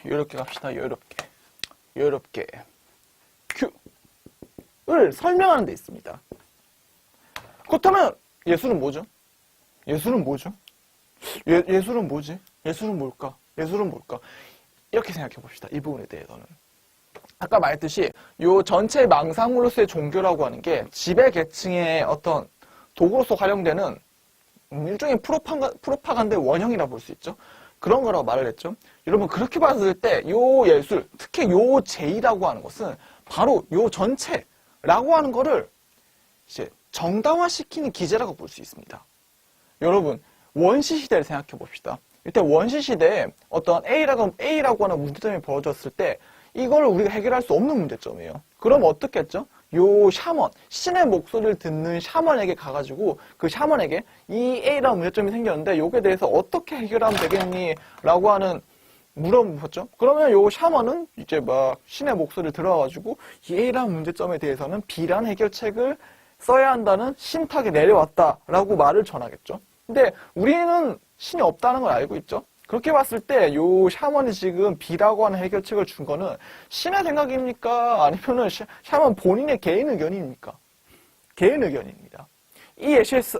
요렇게 갑시다. 요렇게 Q를 설명하는 데 있습니다. 그렇다면 예술은 뭐죠? 예술은 뭐지? 예술은 뭘까? 이렇게 생각해 봅시다. 이 부분에 대해서는. 아까 말했듯이 요 전체 망상물로서의 종교라고 하는 게 지배 계층의 어떤 도구로서 활용되는 일종의 프로파간다의 원형이라 볼 수 있죠. 그런 거라고 말을 했죠. 여러분 그렇게 봤을 때 요 예술, 특히 요 제의라고 하는 것은 바로 요 전체라고 하는 거를 이제 정당화시키는 기제라고 볼 수 있습니다. 여러분 원시 시대를 생각해 봅시다. 이때 원시 시대에 어떤 A라고 하는 문제점이 벌어졌을 때 이걸 우리가 해결할 수 없는 문제점이에요. 그럼 어떻게 했죠? 요 샤먼, 신의 목소리를 듣는 샤먼에게 가가지고 그 샤먼에게 이 A라는 문제점이 생겼는데 요게 대해서 어떻게 해결하면 되겠니? 라고 하는 물어보셨죠? 그러면 요 샤먼은 이제 막 신의 목소리를 들어가지고 이 A라는 문제점에 대해서는 B라는 해결책을 써야 한다는 신탁에 내려왔다라고 말을 전하겠죠. 근데 우리는 신이 없다는 걸 알고 있죠. 그렇게 봤을 때 요 샤먼이 지금 B라고 하는 해결책을 준 거는 신의 생각입니까? 아니면은 샤먼 본인의 개인 의견입니까? 개인 의견입니다. 이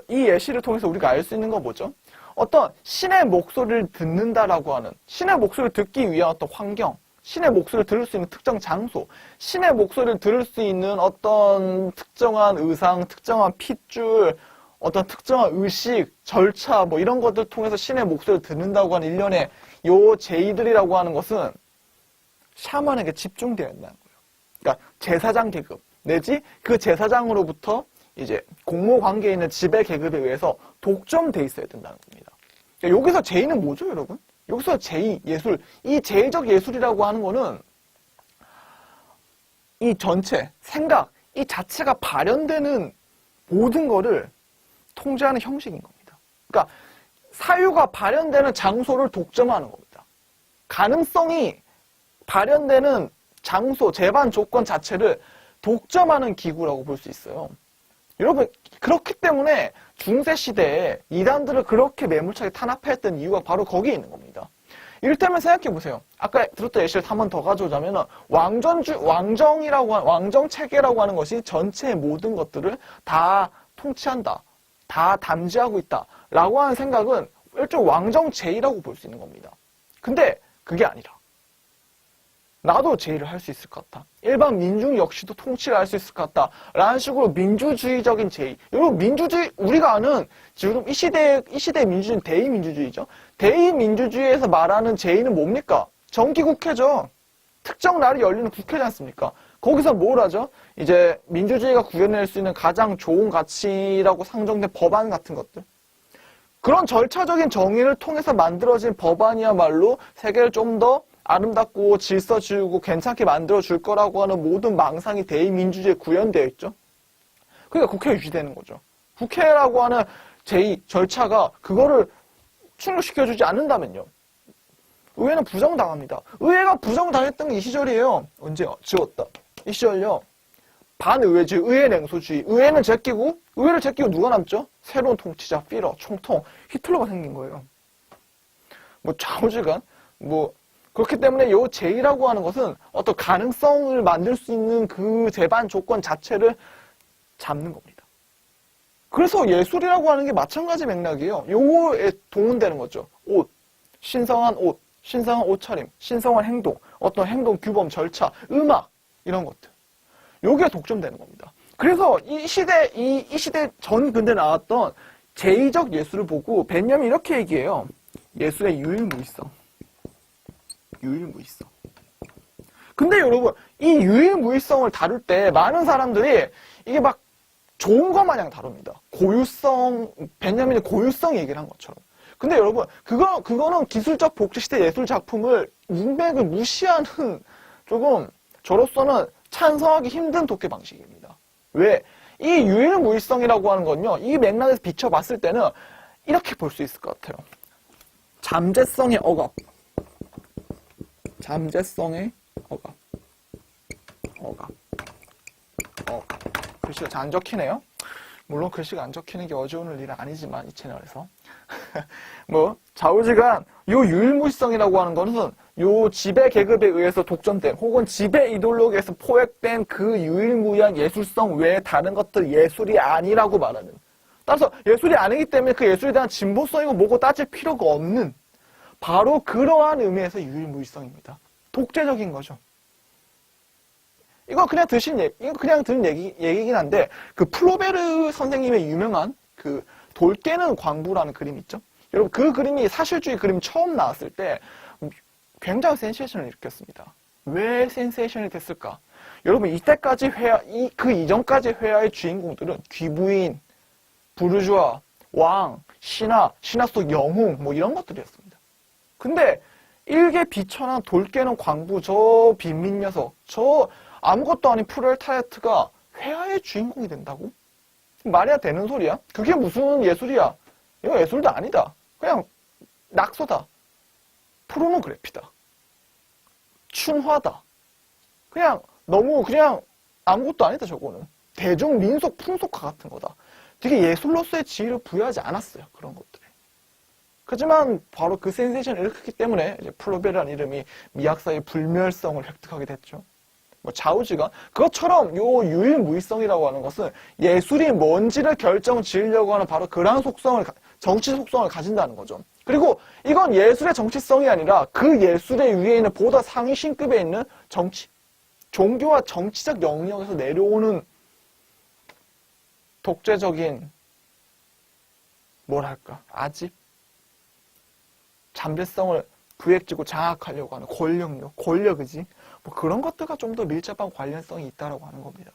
예시를 통해서 우리가 알 수 있는 건 뭐죠? 어떤 신의 목소리를 듣는다라고 하는, 신의 목소리를 듣기 위한 어떤 환경, 신의 목소리를 들을 수 있는 특정 장소, 신의 목소리를 들을 수 있는 어떤 특정한 의상, 특정한 핏줄, 어떤 특정한 의식, 절차 뭐 이런 것들 통해서 신의 목소리를 듣는다고 하는 일련의 요 제의들이라고 하는 것은 샤먼에게 집중되어 있다는 거예요. 그러니까 제사장 계급 내지 그 제사장으로부터 이제 공모 관계에 있는 지배 계급에 의해서 독점돼 있어야 된다는 겁니다. 그러니까 여기서 제의는 뭐죠, 여러분? 여기서 제의, 예술, 이 제의적 예술이라고 하는 거는 이 전체, 생각, 이 자체가 발현되는 모든 거를 통제하는 형식인 겁니다. 그러니까 사유가 발현되는 장소를 독점하는 겁니다. 가능성이 발현되는 장소, 재반 조건 자체를 독점하는 기구라고 볼 수 있어요. 여러분 그렇기 때문에 중세시대에 이단들을 그렇게 매몰차게 탄압했던 이유가 바로 거기에 있는 겁니다. 이를테면 생각해보세요. 아까 들었던 예시를 한 번 더 가져오자면 왕정체계라고 하는 것이 전체의 모든 것들을 다 통치한다. 다 담지하고 있다. 라고 하는 생각은 일종 왕정제의라고 볼 수 있는 겁니다. 근데 그게 아니라 나도 제의를 할 수 있을 것 같다. 일반 민중 역시도 통치를 할 수 있을 것 같다. 라는 식으로 민주주의적인 제의. 여러분 민주주의 우리가 아는 지금 이 시대의 민주주의는 대의민주주의죠. 대의민주주의에서 말하는 제의는 뭡니까? 정기국회죠. 특정 날이 열리는 국회지 않습니까? 거기서 뭘 하죠? 이제 민주주의가 구현할 수 있는 가장 좋은 가치라고 상정된 법안 같은 것들. 그런 절차적인 정의를 통해서 만들어진 법안이야말로 세계를 좀 더 아름답고 질서 지우고 괜찮게 만들어줄 거라고 하는 모든 망상이 대의민주주의에 구현되어 있죠. 그러니까 국회가 유지되는 거죠. 국회라고 하는 제의, 절차가 그거를 충족시켜주지 않는다면요. 의회는 부정당합니다. 의회가 부정당했던 게 이 시절이에요. 언제 지웠다. 이 시절요. 반의회주의, 의회 냉소주의. 의회는 제끼고, 의회를 제끼고 누가 남죠? 새로운 통치자, 피러, 총통, 히틀러가 생긴 거예요. 뭐 좌우지간, 뭐 그렇기 때문에 이 제의라고 하는 것은 어떤 가능성을 만들 수 있는 그 제반 조건 자체를 잡는 겁니다. 그래서 예술이라고 하는 게 마찬가지 맥락이에요. 요거에 동원되는 거죠. 옷, 신성한 옷차림, 신성한 행동, 어떤 행동 규범, 절차, 음악 이런 것들. 요게 독점되는 겁니다. 그래서 이 시대 전 근대 나왔던 제의적 예술을 보고 벤jamin 이렇게 얘기해요. 예술의 유일무이성. 근데 여러분 이 유일무이성을 다룰 때 많은 사람들이 이게 막 좋은 것 마냥 다룹니다. 고유성, 벤jamin의 고유성 얘기를 한 것처럼. 근데 여러분 그거는 기술적 복제시대 예술 작품을 문맥을 무시하는 조금 저로서는 찬성하기 힘든 독해 방식입니다. 왜? 이 유일무이성이라고 하는 건요. 이 맥락에서 비춰봤을 때는 이렇게 볼 수 있을 것 같아요. 잠재성의 억압. 글씨가 잘 안 적히네요. 물론 글씨가 안 적히는 게 어려운 일은 아니지만 이 채널에서 뭐 좌우지간 요 유일무이성이라고 하는 것은 요 지배 계급에 의해서 독점된 혹은 지배 이데올로기에서 포획된 그 유일무이한 예술성 외에 다른 것들 예술이 아니라고 말하는. 따라서 예술이 아니기 때문에 그 예술에 대한 진보성이고 뭐고 따질 필요가 없는 바로 그러한 의미에서 유일무이성입니다. 독재적인 거죠. 이거 그냥 듣는 얘기긴 한데, 그 플로베르 선생님의 유명한 그 돌 깨는 광부라는 그림 있죠? 여러분, 그 그림이 사실주의 그림이 처음 나왔을 때 굉장히 센세이션을 일으켰습니다. 왜 센세이션이 됐을까? 여러분, 이때까지 그 이전까지 회화의 주인공들은 귀부인, 부르주아, 왕, 신하 속 영웅, 뭐 이런 것들이었습니다. 근데 일개 비천한 돌 깨는 광부, 저 빈민 녀석, 저 아무것도 아닌 프롤레타리아트가 회화의 주인공이 된다고? 말이야 되는 소리야? 그게 무슨 예술이야? 이거 예술도 아니다. 그냥 낙서다. 포르노그래피다. 춘화다. 그냥 너무 그냥 아무것도 아니다 저거는. 대중 민속 풍속화 같은 거다. 되게 예술로서의 지위를 부여하지 않았어요. 그런 것들에. 하지만 바로 그 센세이션을 일으켰기 때문에 이제 플로베르라는 이름이 미학사의 불멸성을 획득하게 됐죠. 뭐 자우지가 그것처럼 요 유일무이성이라고 하는 것은 예술이 뭔지를 결정 지으려고 하는 바로 그러한 속성을 정치 속성을 가진다는 거죠. 그리고 이건 예술의 정치성이 아니라 그 예술의 위에 있는 보다 상위 신급에 있는 정치, 종교와 정치적 영역에서 내려오는 독재적인 뭐랄까 아집, 잠재성을 구획지고 장악하려고 하는 권력의지 뭐 그런 것들과 좀 더 밀접한 관련성이 있다라고 하는 겁니다.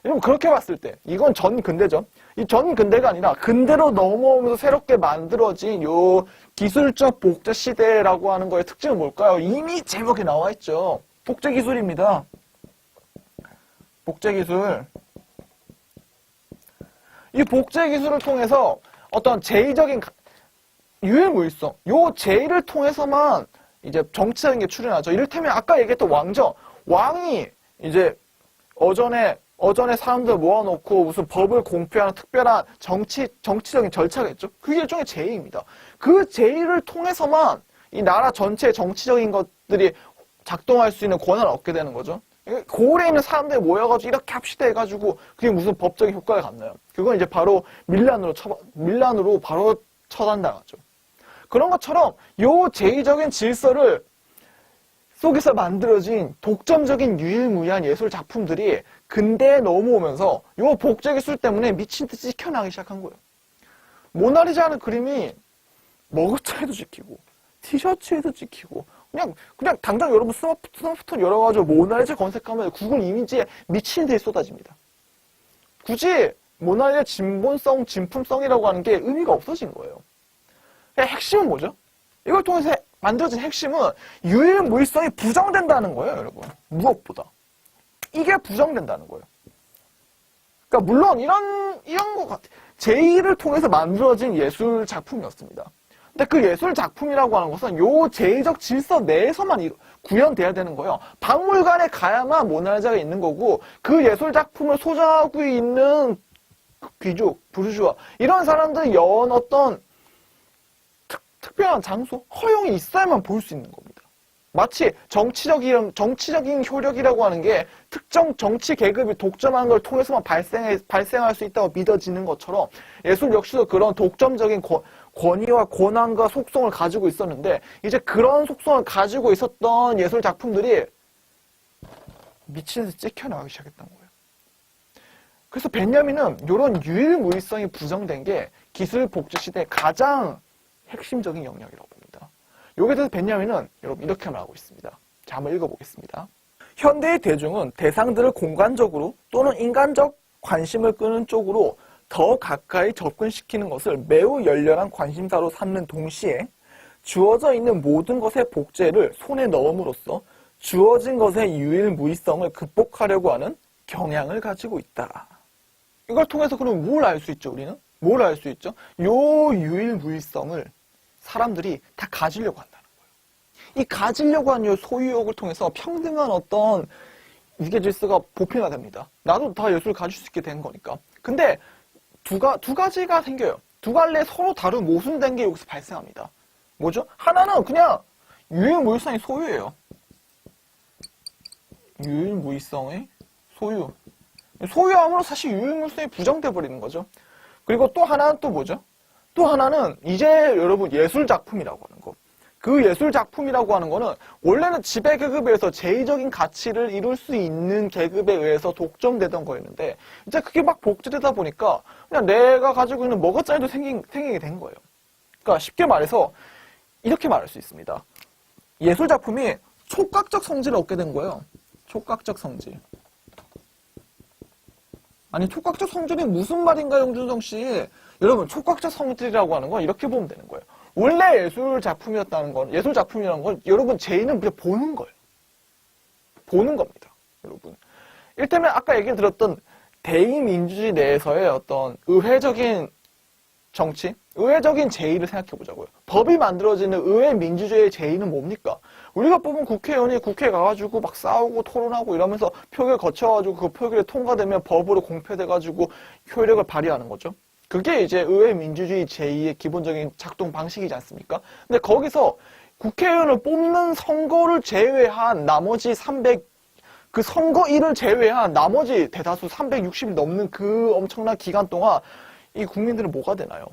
여러분 그렇게 봤을 때 이건 전근대죠. 이 전근대가 아니라 근대로 넘어오면서 새롭게 만들어진 요 기술적 복제 시대라고 하는 거의 특징은 뭘까요? 이미 제목에 나와 있죠. 복제 기술입니다. 복제 기술. 이 복제 기술을 통해서 어떤 제의적인 유일무이성, 요 제의를 통해서만 이제 정치적인 게 출현하죠. 이를테면 아까 얘기했던 왕정, 왕이 이제 어전에 사람들 모아놓고 무슨 법을 공표하는 특별한 정치적인 절차겠죠. 그게 일종의 제의입니다. 그 제의를 통해서만 이 나라 전체의 정치적인 것들이 작동할 수 있는 권한을 얻게 되는 거죠. 고을에 있는 사람들이 모여가지고 이렇게 합시다 해가지고 그게 무슨 법적인 효과를 갖나요? 그건 이제 바로 밀란으로 바로 처단당하죠. 그런 것처럼 요 제의적인 질서를 속에서 만들어진 독점적인 유일무이한 예술 작품들이 근대에 넘어오면서 요 복제 기술 때문에 미친 듯이 찍혀나가기 시작한 거예요. 모나리자는 그림이 머그차에도 찍히고 티셔츠에도 찍히고 그냥 당장 여러분 스마트폰 열어가지고 모나리자 검색하면 구글 이미지에 미친 듯이 쏟아집니다. 굳이 모나리자 진본성, 진품성이라고 하는 게 의미가 없어진 거예요. 핵심은 뭐죠? 이걸 통해서 만들어진 핵심은 유일무이성이 부정된다는 거예요, 여러분. 무엇보다. 이게 부정된다는 거예요. 그러니까 물론 이런 것 같아. 제의를 통해서 만들어진 예술 작품이었습니다. 근데 그 예술 작품이라고 하는 것은 요 제의적 질서 내에서만 구현돼야 되는 거예요. 박물관에 가야만 모나리자가 있는 거고 그 예술 작품을 소장하고 있는 귀족, 부르주아 이런 사람들이 연 어떤 특별한 장소, 허용이 있어야만 볼 수 있는 겁니다. 마치 정치적인 효력이라고 하는 게 특정 정치 계급이 독점하는 걸 통해서만 발생할 수 있다고 믿어지는 것처럼 예술 역시도 그런 독점적인 권위와 권한과 속성을 가지고 있었는데 이제 그런 속성을 가지고 있었던 예술 작품들이 미친 듯이 찍혀나가기 시작했던 거예요. 그래서 벤야민은 이런 유일무이성이 부정된 게 기술 복제 시대의 가장 핵심적인 영역이라고 봅니다. 여기에 대해서 벤야민은 여러분 이렇게 말하고 있습니다. 자, 한번 읽어보겠습니다. 현대의 대중은 대상들을 공간적으로 또는 인간적 관심을 끄는 쪽으로 더 가까이 접근시키는 것을 매우 열렬한 관심사로 삼는 동시에 주어져 있는 모든 것의 복제를 손에 넣음으로써 주어진 것의 유일무이성을 극복하려고 하는 경향을 가지고 있다. 이걸 통해서 그럼 뭘 알 수 있죠, 우리는? 뭘 알 수 있죠? 요 유일무이성을 사람들이 다 가지려고 한다는 거예요. 이 가지려고 하는 요 소유욕을 통해서 평등한 어떤 위계 질서가 보편화됩니다. 나도 다 예술을 가질 수 있게 된 거니까. 근데 두 가지가 생겨요. 두 갈래 서로 다른 모순된 게 여기서 발생합니다. 뭐죠? 하나는 그냥 유일무이성의 소유예요. 유일무이성의 소유. 소유함으로 사실 유일무이성이 부정돼 버리는 거죠. 그리고 또 하나는 또 뭐죠? 또 하나는 이제 여러분 예술작품이라고 하는 거. 그 예술작품이라고 하는 거는 원래는 지배계급에서 제의적인 가치를 이룰 수 있는 계급에 의해서 독점되던 거였는데 이제 그게 막 복제되다 보니까 그냥 내가 가지고 있는 머거짜리도 생기게 된 거예요. 그러니까 쉽게 말해서 이렇게 말할 수 있습니다. 예술작품이 촉각적 성질을 얻게 된 거예요. 촉각적 성질. 아니 촉각적 성질이 무슨 말인가 영준성 씨? 여러분 촉각적 성질이라고 하는 건 이렇게 보면 되는 거예요. 원래 예술작품이었다는 건 예술작품이라는 건 여러분 제의는 그냥 보는 거예요. 보는 겁니다. 여러분. 이를테면 아까 얘기 들었던 대의민주주의 내에서의 어떤 의회적인 정치, 의회적인 제의를 생각해 보자고요. 법이 만들어지는 의회 민주주의의 제의는 뭡니까? 우리가 뽑은 국회의원이 국회에 가가지고 막 싸우고 토론하고 이러면서 표결 거쳐가지고 그 표결이 통과되면 법으로 공표돼가지고 효력을 발휘하는 거죠. 그게 이제 의회 민주주의 제2의 기본적인 작동 방식이지 않습니까? 근데 거기서 국회의원을 뽑는 선거를 제외한 나머지 그 선거일을 제외한 나머지 대다수 360일 넘는 그 엄청난 기간 동안 이 국민들은 뭐가 되나요?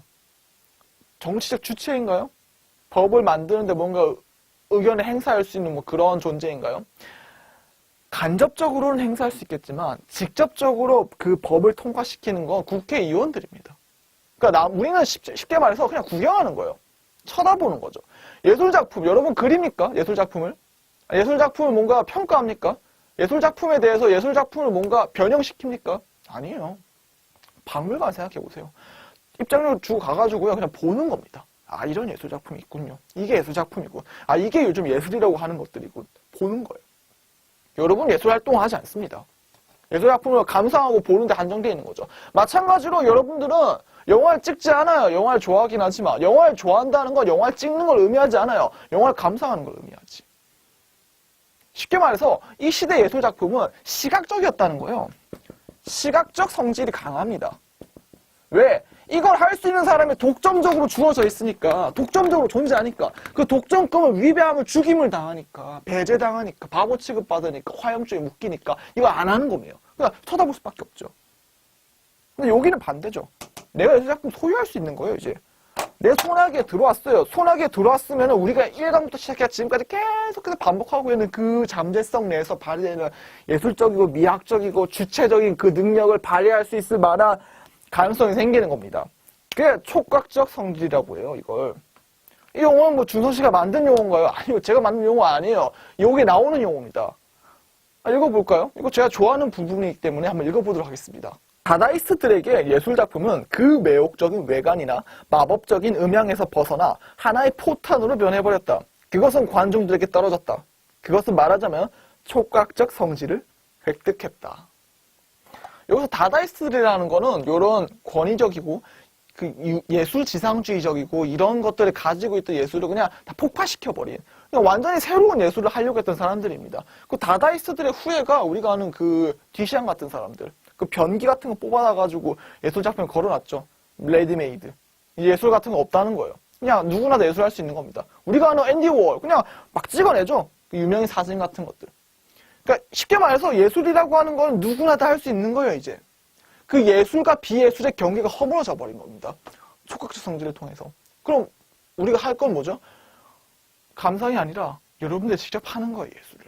정치적 주체인가요? 법을 만드는데 뭔가 의견을 행사할 수 있는 뭐 그런 존재인가요? 간접적으로는 행사할 수 있겠지만 직접적으로 그 법을 통과시키는 건 국회의원들입니다. 그러니까 우리는 쉽게 말해서 그냥 구경하는 거예요. 쳐다보는 거죠. 예술작품, 여러분 그립니까? 예술작품을? 예술작품을 뭔가 평가합니까? 예술작품에 대해서 예술작품을 뭔가 변형시킵니까? 아니에요. 박물관 생각해보세요. 입장료 주고 가가지고요 그냥 보는 겁니다. 아 이런 예술작품이 있군요. 이게 예술작품이고 아 이게 요즘 예술이라고 하는 것들이고 보는 거예요. 여러분 예술활동을 하지 않습니다. 예술작품을 감상하고 보는데 한정되어 있는 거죠. 마찬가지로 여러분들은 영화를 찍지 않아요. 영화를 좋아하긴 하지만 영화를 좋아한다는 건 영화를 찍는 걸 의미하지 않아요. 영화를 감상하는 걸 의미하지. 쉽게 말해서 이 시대 예술작품은 시각적이었다는 거예요. 시각적 성질이 강합니다. 왜? 이걸 할 수 있는 사람이 독점적으로 주어져 있으니까 독점적으로 존재하니까 그 독점권을 위배하면 죽임을 당하니까 배제당하니까 바보 취급받으니까 화염줄에 묶이니까 이거 안 하는 거예요. 그러니까 쳐다볼 수밖에 없죠. 근데 여기는 반대죠. 내가 예술작품 소유할 수 있는 거예요. 이제 내 손아귀에 들어왔어요. 손아귀에 들어왔으면 우리가 1강부터 시작해 지금까지 계속해서 반복하고 있는 그 잠재성 내에서 발휘되는 예술적이고 미학적이고 주체적인 그 능력을 발휘할 수 있을 만한 가능성이 생기는 겁니다. 그게 촉각적 성질이라고 해요, 이걸. 이 용어는 뭐 준성 씨가 만든 용어인가요? 아니요, 제가 만든 용어 아니에요. 여기에 나오는 용어입니다. 읽어볼까요? 이거 제가 좋아하는 부분이기 때문에 한번 읽어보도록 하겠습니다. 다다이스트들에게 예술작품은 그 매혹적인 외관이나 마법적인 음향에서 벗어나 하나의 포탄으로 변해버렸다. 그것은 관중들에게 떨어졌다. 그것은 말하자면 촉각적 성질을 획득했다. 여기서 다다이스트라는 거는 이런 권위적이고 그 예술 지상주의적이고 이런 것들을 가지고 있던 예술을 그냥 다 폭파시켜버린 그냥 완전히 새로운 예술을 하려고 했던 사람들입니다. 그 다다이스트들의 후예가 우리가 아는 그 뒤시안 같은 사람들 그 변기 같은 거 뽑아놔가지고 예술작품을 걸어놨죠. 레디메이드. 예술 같은 거 없다는 거예요. 그냥 누구나 다 예술할 수 있는 겁니다. 우리가 아는 앤디 워홀 그냥 막 찍어내죠. 그 유명인 사진 같은 것들. 그러니까 쉽게 말해서 예술이라고 하는 건 누구나 다 할 수 있는 거예요, 이제. 그 예술과 비예술의 경계가 허물어져 버린 겁니다. 촉각적 성질을 통해서. 그럼 우리가 할 건 뭐죠? 감상이 아니라 여러분들 직접 하는 거예요, 예술을.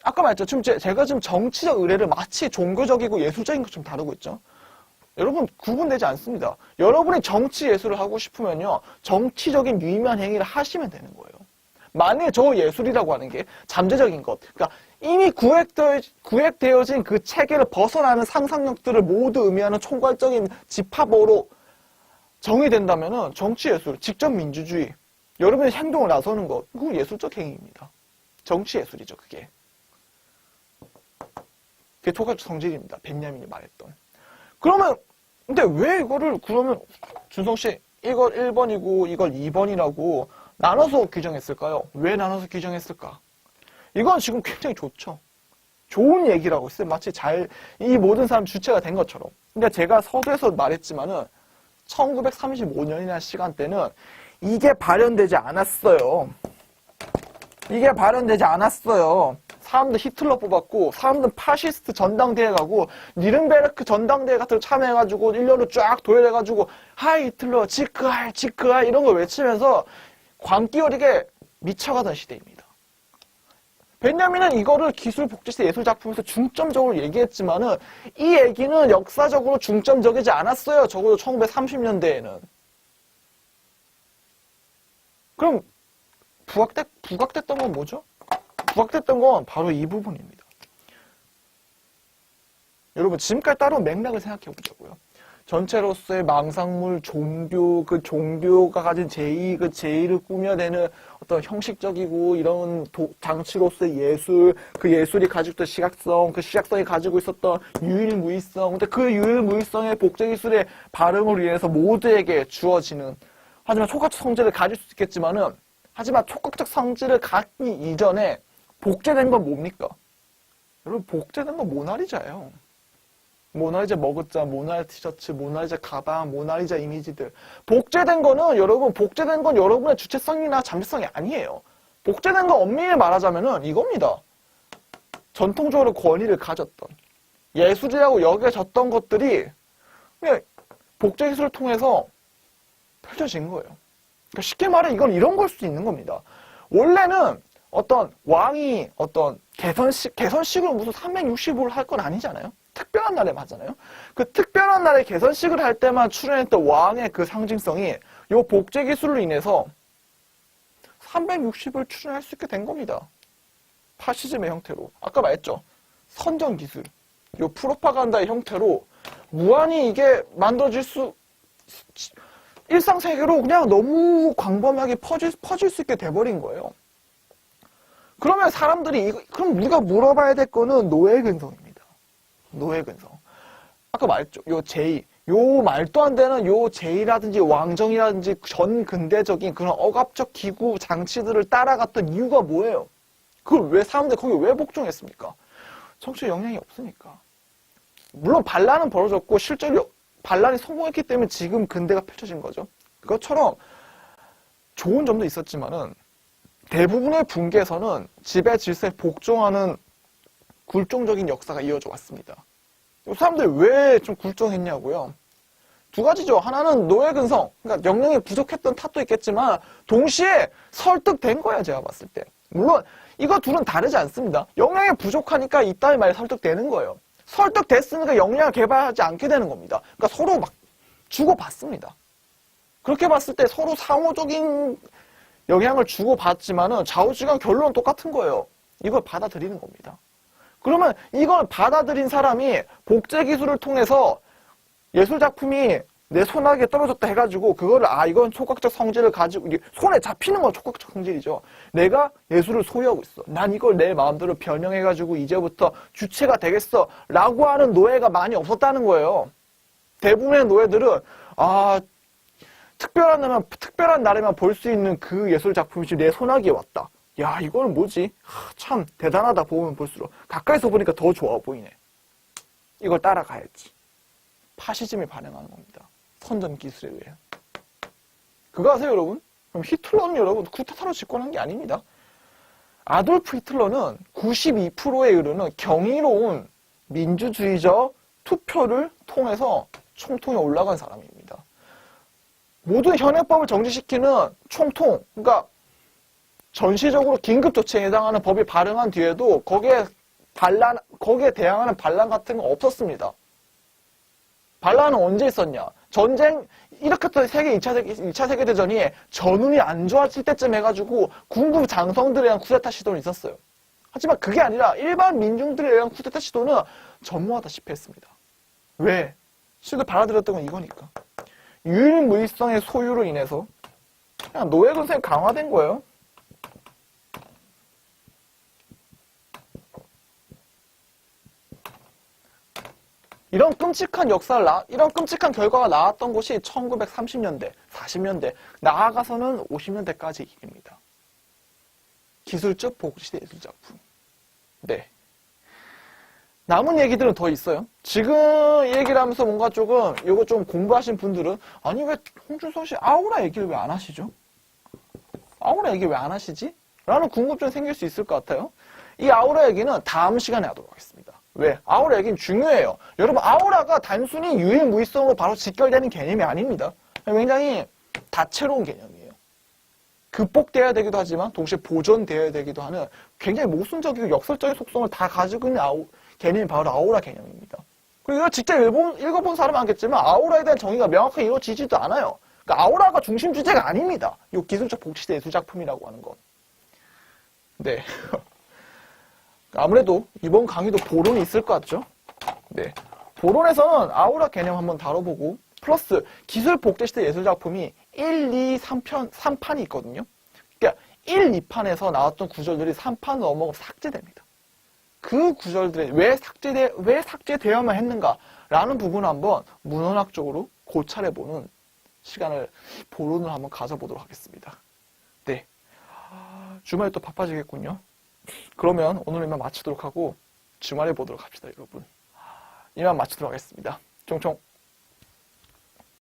아까 말했죠. 지금 제가 지금 정치적 의례를 마치 종교적이고 예술적인 것처럼 다루고 있죠. 여러분 구분되지 않습니다. 여러분이 정치 예술을 하고 싶으면요. 정치적인 유의미한 행위를 하시면 되는 거예요. 만약에 저 예술이라고 하는 게 잠재적인 것, 그러니까 이미 구획되어진 그 체계를 벗어나는 상상력들을 모두 의미하는 총괄적인 집합어로 정의된다면 정치 예술, 직접 민주주의, 여러분의 행동을 나서는 것, 그건 예술적 행위입니다. 정치 예술이죠, 그게. 그게 촉각적 성질입니다. 벤야민이 말했던. 그러면 근데 왜 이거를 그러면 준성 씨 이걸 1번이고 이걸 2번이라고 나눠서 규정했을까요? 왜 나눠서 규정했을까? 이건 지금 굉장히 좋죠. 좋은 얘기라고 했어요. 마치 이 모든 사람 주체가 된 것처럼. 근데 제가 서두에서 말했지만은 1935년이라는 시간대는 이게 발현되지 않았어요. 이게 발현되지 않았어요. 사람들 히틀러 뽑았고, 사람들 파시스트 전당대회 가고, 니른베르크 전당대회 같은 거 참여해가지고, 일렬로 쫙 도열해가지고, 하이 히틀러, 지크하이, 지크하이, 이런 거 외치면서, 광기어리게 미쳐가던 시대입니다. 베냐민은 이거를 기술 복지시 예술 작품에서 중점적으로 얘기했지만은, 이 얘기는 역사적으로 중점적이지 않았어요. 적어도 1930년대에는. 그럼, 부각됐던 건 뭐죠? 부각됐던 건 바로 이 부분입니다. 여러분, 지금까지 따로 맥락을 생각해 보자고요. 전체로서의 망상물, 종교, 그 종교가 가진 제의, 그 제의를 꾸며내는 어떤 형식적이고 이런 장치로서의 예술, 그 예술이 가지고 있던 시각성, 그 시각성이 가지고 있었던 유일무이성, 근데 그 유일무이성의 복제기술의 발음으로 인해서 모두에게 주어지는, 하지만 촉각적 성질을 가질 수 있겠지만은, 하지만 촉각적 성질을 갖기 이전에 복제된 건 뭡니까? 여러분, 복제된 건 모나리자예요. 모나리자 머그자, 모나리자 티셔츠, 모나리자 가방, 모나리자 이미지들. 복제된 거는 여러분의 주체성이나 잠재성이 아니에요. 복제된 거 엄밀히 말하자면은 이겁니다. 전통적으로 권위를 가졌던, 예술이라고 여겨졌던 것들이 그냥 복제 기술을 통해서 펼쳐진 거예요. 그러니까 쉽게 말해 이건 이런 걸 수 있는 겁니다. 원래는 어떤 왕이 어떤 개선식으로 무슨 365를 할 건 아니잖아요. 특별한 날에 하잖아요. 그 특별한 날에 개선식을 할 때만 출연했던 왕의 그 상징성이 요 복제 기술로 인해서 360을 출연할 수 있게 된 겁니다. 파시즘의 형태로. 아까 말했죠. 선전 기술. 요 프로파간다의 형태로 무한히 이게 만들어질 수, 일상세계로 그냥 너무 광범위하게 퍼질 수 있게 돼버린 거예요. 그러면 사람들이, 그럼 우리가 물어봐야 될 거는 노예근성입니다. 노예근성. 아까 말했죠. 요 제의. 요 말도 안 되는 요 제의라든지 왕정이라든지 전 근대적인 그런 억압적 기구 장치들을 따라갔던 이유가 뭐예요? 그걸 왜 사람들이 거기 왜 복종했습니까? 정치적 영향이 없으니까. 물론 반란은 벌어졌고 실제로 반란이 성공했기 때문에 지금 근대가 펼쳐진 거죠. 그것처럼 좋은 점도 있었지만은 대부분의 붕괴에서는 지배 질서에 복종하는 굴종적인 역사가 이어져 왔습니다. 사람들이 왜 좀 굴종했냐고요? 두 가지죠. 하나는 노예근성, 그러니까 역량이 부족했던 탓도 있겠지만 동시에 설득된 거예요. 제가 봤을 때. 물론 이거 둘은 다르지 않습니다. 역량이 부족하니까 이따위 말이 설득되는 거예요. 설득됐으니까 역량을 개발하지 않게 되는 겁니다. 그러니까 서로 막 주고받습니다. 그렇게 봤을 때 서로 상호적인 영향을 주고받지만은 좌우지간 결론은 똑같은 거예요. 이걸 받아들이는 겁니다. 그러면 이걸 받아들인 사람이 복제 기술을 통해서 예술 작품이 내 손아귀에 떨어졌다 해가지고 그거를 이건 촉각적 성질을 가지고 손에 잡히는 건 촉각적 성질이죠. 내가 예술을 소유하고 있어. 난 이걸 내 마음대로 변형해가지고 이제부터 주체가 되겠어 라고 하는 노예가 많이 없었다는 거예요. 대부분의 노예들은 특별한 날에만 볼 수 있는 그 예술 작품이 지금 내 손아귀에 왔다. 야, 이거는 뭐지? 참 대단하다 보면 볼수록 가까이서 보니까 더 좋아 보이네. 이걸 따라가야지. 파시즘이 반응하는 겁니다. 선전 기술에 의해. 그거 아세요, 여러분? 그럼 히틀러는 여러분 쿠데타로 집권한 게 아닙니다. 아돌프 히틀러는 92%에 이르는 경이로운 민주주의적 투표를 통해서 총통에 올라간 사람입니다. 모든 현행법을 정지시키는 총통, 그러니까 전시적으로 긴급조치에 해당하는 법이 발응한 뒤에도 거기에 대항하는 반란 같은 건 없었습니다. 반란은 언제 있었냐? 전쟁, 이렇게 또 2차 세계대전이 전운이 안 좋아질 때쯤 해가지고 군부 장성들에 대한 쿠데타 시도는 있었어요. 하지만 그게 아니라 일반 민중들에 대한 쿠데타 시도는 전무하다시피 했습니다. 왜? 실제 받아들였던 건 이거니까. 유일무이성의 소유로 인해서 그냥 노예근성이 강화된 거예요. 이런 끔찍한 결과가 나왔던 곳이 1930년대, 40년대, 나아가서는 50년대까지 일입니다. 기술적 복지시대 예술작품. 네. 남은 얘기들은 더 있어요. 지금 얘기를 하면서 뭔가 조금, 이거 좀 공부하신 분들은, 아니, 왜 홍준석 씨 아우라 얘기를 왜 안 하시죠? 아우라 얘기 왜 안 하시지? 라는 궁금증이 생길 수 있을 것 같아요. 이 아우라 얘기는 다음 시간에 하도록 하겠습니다. 왜? 아우라 얘기는 중요해요. 여러분, 아우라가 단순히 유해무의성으로 바로 직결되는 개념이 아닙니다. 굉장히 다채로운 개념이에요. 극복돼야 되기도 하지만 동시에 보존되어야 되기도 하는 굉장히 모순적이고 역설적인 속성을 다 가지고 있는 개념이 바로 아우라 개념입니다. 그리고 이거 직접 읽어본 사람은 알겠지만 아우라에 대한 정의가 명확하게 이루어지지도 않아요. 그러니까 아우라가 중심 주제가 아닙니다. 이 기술적 복시대 예술작품이라고 하는 건. 네. 아무래도 이번 강의도 보론이 있을 것 같죠? 네. 보론에서는 아우라 개념 한번 다뤄보고 플러스 기술 복제시대 예술작품이 1, 2, 3판이 있거든요. 그러니까 1, 2판에서 나왔던 구절들이 3판 넘어가고 삭제됩니다. 그 구절들이 왜 삭제되어야만 했는가라는 부분을 한번 문헌학적으로 고찰해보는 시간을 보론을 한번 가져보도록 하겠습니다. 네. 주말에 또 바빠지겠군요. 그러면 오늘 이만 마치도록 하고 주말에 보도록 합시다, 여러분. 이만 마치도록 하겠습니다. 총총.